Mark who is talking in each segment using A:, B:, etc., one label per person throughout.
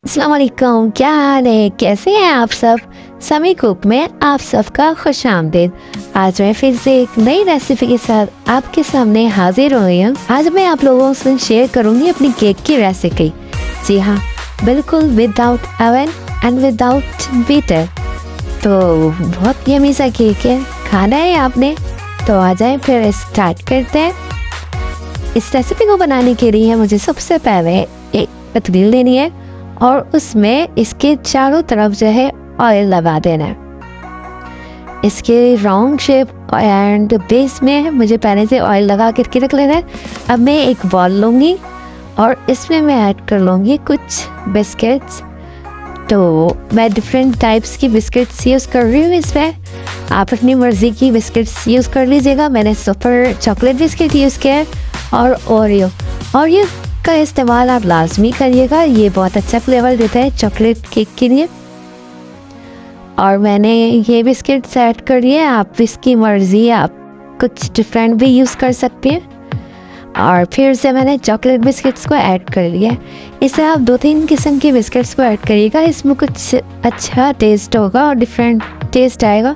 A: अस्सलाम वालेकुम, क्या हाल है? कैसे हैं आप सब? समी कुक में आप सबका खुश आमदीद। आज मैं फिर से एक नई रेसिपी के साथ आपके सामने हाजिर हो गई हूँ। आज मैं आप लोगों से शेयर करूंगी अपनी केक की रेसिपी। जी हाँ, बिल्कुल without oven and without beater. तो बहुत यमी सा केक है, खाना है आपने तो आ जाए फिर स्टार्ट करते हैं। इस रेसिपी को बनाने के लिए मुझे सबसे पहले एक पतीली लेनी है और उसमें इसके चारों तरफ जो है ऑयल लगा देना है। इसके राउंड शेप एंड बेस में मुझे पहले से ऑयल लगा करके रख लेना है। अब मैं एक बॉल लूँगी और इसमें मैं ऐड कर लूँगी कुछ बिस्किट्स। तो मैं डिफरेंट टाइप्स की बिस्किट्स यूज़ कर रही हूँ इसमें। आप अपनी मर्ज़ी की बिस्किट्स यूज़ कर लीजिएगा। मैंने सुपर चॉकलेट बिस्किट यूज़ किया है और ओरियो का इस्तेमाल आप लाजमी करिएगा, ये बहुत अच्छा फ्लेवर देता है चॉकलेट केक के लिए। और मैंने ये बिस्किट्स ऐड कर लिए, आप इसकी मर्ज़ी, आप कुछ डिफरेंट भी यूज़ कर सकते हैं। और फिर से मैंने चॉकलेट बिस्किट्स को ऐड कर लिया। इसे आप 2-3 किस्म के बिस्किट्स को ऐड करिएगा, इसमें कुछ अच्छा टेस्ट होगा और डिफरेंट टेस्ट आएगा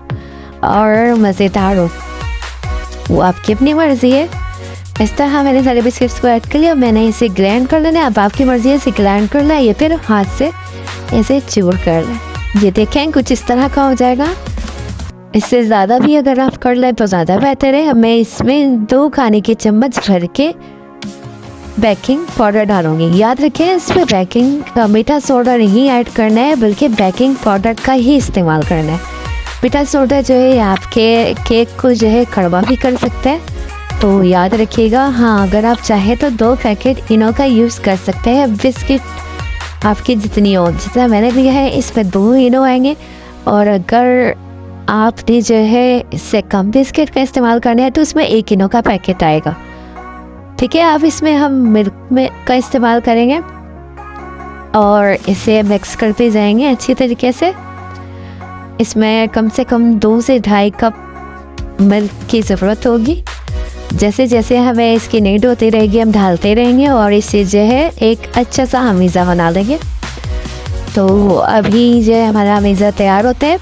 A: और मज़ेदार हो, वो आपकी अपनी मर्ज़ी है। इस तरह मैंने सारे बिस्किट्स को ऐड कर लिया। मैंने इसे ग्राइंड कर लेना है। अब आपकी मर्ज़ी है इसे ग्राइंड कर लें या फिर हाथ से इसे चूर कर लें। ये देखें कुछ इस तरह का हो जाएगा। इससे ज़्यादा भी अगर आप कर लें तो ज़्यादा बेहतर है। मैं इसमें 2 खाने के चम्मच भर के बेकिंग पाउडर डालूंगी। याद रखें इसमें बेकिंग का मीठा सोडा नहीं ऐड करना है, बल्कि बेकिंग पाउडर का ही इस्तेमाल करना है। मीठा सोडा जो है आपके केक को जो है कड़वा भी कर सकता है, तो याद रखिएगा। हाँ, अगर आप चाहें तो 2 पैकेट इनो का यूज़ कर सकते हैं। बिस्किट आपकी जितनी हो, जितना मैंने लिया है इसमें 2 इनो आएंगे। और अगर आपने जो है इससे कम बिस्किट का इस्तेमाल करना है तो उसमें 1 इनो का पैकेट आएगा। ठीक है, अब इसमें हम मिल्क में का इस्तेमाल करेंगे और इसे मिक्स करते जाएंगे अच्छी तरीके से। इसमें कम से कम 2 से 2.5 कप मिल्क की ज़रूरत होगी। जैसे जैसे हमें इसकी नीड होती रहेगी हम डालते रहेंगे और इसे जो है एक अच्छा सा हमीज़ा बना लेंगे। तो अभी जो है हमारा हमीज़ा तैयार होता है।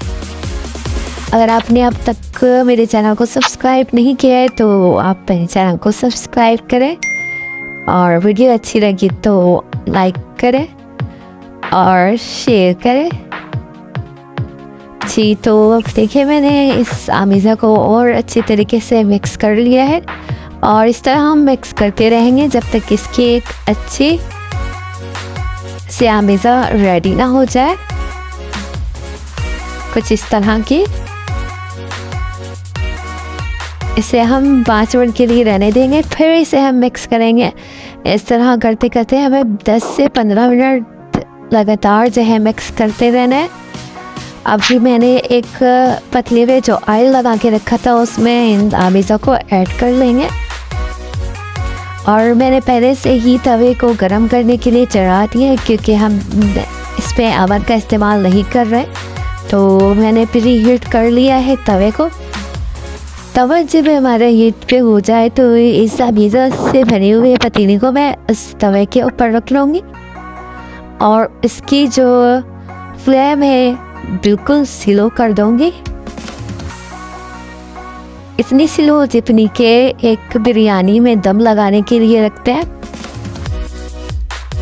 A: अगर आपने अब तक मेरे चैनल को सब्सक्राइब नहीं किया है तो आप मेरे चैनल को सब्सक्राइब करें और वीडियो अच्छी लगी तो लाइक करें और शेयर करें। जी, तो देखिए मैंने इस आमीज़ा को और अच्छी तरीके से मिक्स कर लिया है और इस तरह हम मिक्स करते रहेंगे जब तक इसकी एक अच्छी से आमीज़ा रेडी ना हो जाए। कुछ इस तरह की इसे हम 5 मिनट के लिए रहने देंगे, फिर इसे हम मिक्स करेंगे। इस तरह करते करते हमें 10 से 15 मिनट लगातार जो है मिक्स करते रहना है। अभी मैंने एक पतले में जो ऑयल लगा के रखा था उसमें इन आमीज़ा को ऐड कर लेंगे और मैंने पहले से ही तवे को गरम करने के लिए चढ़ा दिया क्योंकि हम इस पर ओवन का इस्तेमाल नहीं कर रहे। तो मैंने प्री हीट कर लिया है तवे को। तवा जब हमारा हीट पे हो जाए तो इस आमीज़ा से भरे हुए पतीले को मैं इस तवे के ऊपर रख लूँगी और इसकी जो फ्लेम है बिल्कुल स्लो कर दूंगी। इतनी स्लो जितनी के एक बिरयानी में दम लगाने के लिए रखते हैं।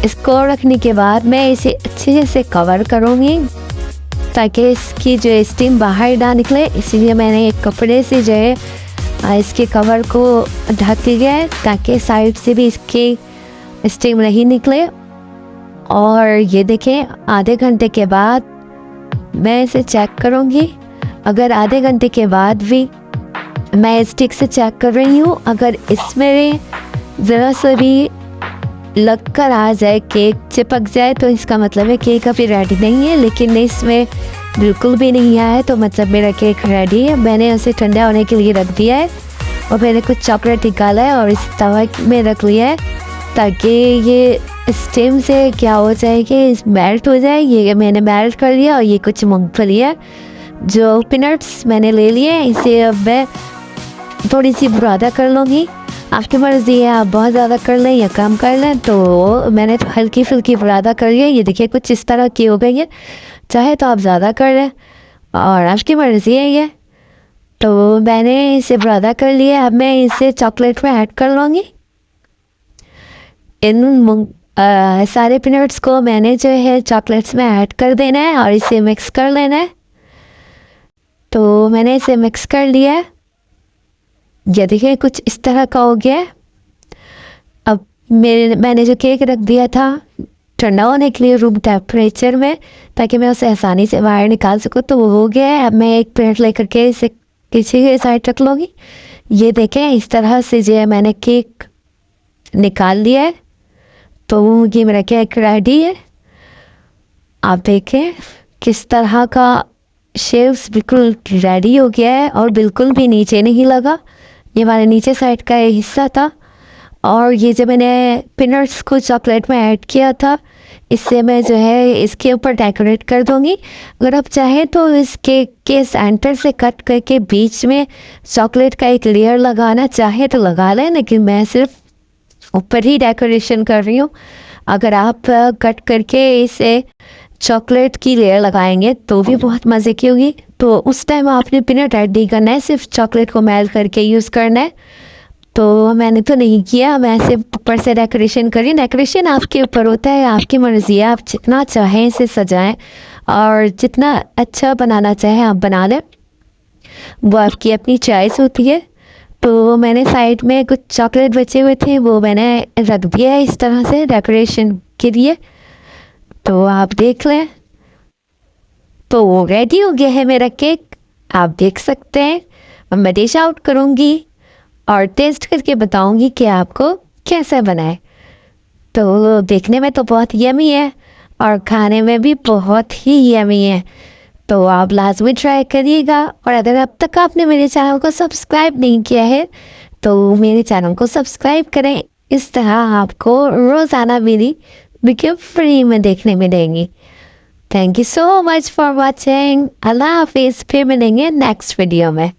A: इसको रखने के बाद मैं इसे अच्छे से कवर करूंगी ताकि इसकी जो स्टीम बाहर ना निकले, इसलिए मैंने एक कपड़े से जो है इसके कवर को ढक दिया है ताकि साइड से भी इसकी स्टीम नहीं निकले। और ये देखें आधे घंटे के बाद मैं इसे चेक करूँगी। अगर आधे घंटे के बाद भी मैं स्टिक से चेक कर रही हूँ, अगर इसमें ज़रा सा भी लग कर आ जाए, केक चिपक जाए, तो इसका मतलब है केक अभी रेडी नहीं है। लेकिन इसमें बिल्कुल भी नहीं आया है तो मतलब मेरा केक रेडी है। मैंने उसे ठंडा होने के लिए रख दिया है और मैंने कुछ चॉकलेट निकाला है और इस तवा में रख लिया है ताकि ये स्टीम से क्या हो जाएगी, मेल्ट हो जाए। ये मैंने मेल्ट कर लिया और ये कुछ मूंगफली है जो पीनट्स मैंने ले लिए। इसे अब मैं थोड़ी सी बुरादा कर लूँगी आपकी मर्ज़ी है, आप बहुत ज़्यादा कर लें या कम कर लें। तो मैंने तो हल्की फुल्की बुरादा कर लिया, ये देखिए कुछ इस तरह की हो गई है। चाहे तो आप ज़्यादा कर लें और आपकी मर्ज़ी है ये। तो मैंने इसे बुरादा कर लिया, अब मैं इसे चॉकलेट में ऐड कर लूँगी। इन सारे पीनट्स को मैंने जो है चॉकलेट्स में ऐड कर देना है और इसे मिक्स कर लेना है। तो मैंने इसे मिक्स कर लिया है, ये देखिए कुछ इस तरह का हो गया है। अब मैंने जो केक रख दिया था ठंडा होने के लिए रूम टेम्परेचर में, ताकि मैं उसे आसानी से बाहर निकाल सकूँ, तो वो हो गया है। अब मैं एक प्लेट लेकर के इसे किसी के साइड रख लूँगी। ये देखें इस तरह से जो है मैंने केक निकाल लिया है। तो ये मेरा केक रेडी है। आप देखें किस तरह का शेप्स बिल्कुल रेडी हो गया है और बिल्कुल भी नीचे नहीं लगा। ये हमारे नीचे साइड का हिस्सा था। और ये जो मैंने पिनट्स को चॉकलेट में ऐड किया था, इससे मैं जो है इसके ऊपर डेकोरेट कर दूंगी। अगर आप चाहें तो इस केक के सेंटर से कट करके बीच में चॉकलेट का एक लेयर लगाना चाहे तो लगा लें, लेकिन मैं सिर्फ ऊपर ही डेकोरेशन कर रही हूँ। अगर आप कट करके इसे चॉकलेट की लेयर लगाएंगे तो भी बहुत मज़े की होगी। तो उस टाइम आपने पीनट ऐड नहीं करना है, सिर्फ चॉकलेट को मेल्ट करके यूज़ करना है। तो मैंने तो नहीं किया, मैं सिर्फ ऊपर से डेकोरेशन करी। डेकोरेशन आपके ऊपर होता है, आपकी मर्ज़ी है, आप जितना चाहें इसे सजाएं और जितना अच्छा बनाना चाहें आप बना लें, वो आपकी अपनी चॉइस होती है। तो मैंने साइड में कुछ चॉकलेट बचे हुए थे, वो मैंने रख दिया है इस तरह से डेकोरेशन के लिए। तो आप देख लें, तो वो रेडी हो गया है मेरा केक, आप देख सकते हैं। अब मैं डिश आउट करूँगी और टेस्ट करके बताऊँगी कि आपको कैसा बना है। तो देखने में तो बहुत यमी है और खाने में भी बहुत ही यमी है। तो आप लाजमी ट्राई करिएगा। और अगर अब तक आपने मेरे चैनल को सब्सक्राइब नहीं किया है तो मेरे चैनल को सब्सक्राइब करें। इस तरह आपको रोज़ाना मेरी वीडियो फ्री में देखने मिलेंगी। Thank you so much for watching. अल्लाह हाफिज़, फिर मिलेंगे नेक्स्ट वीडियो में।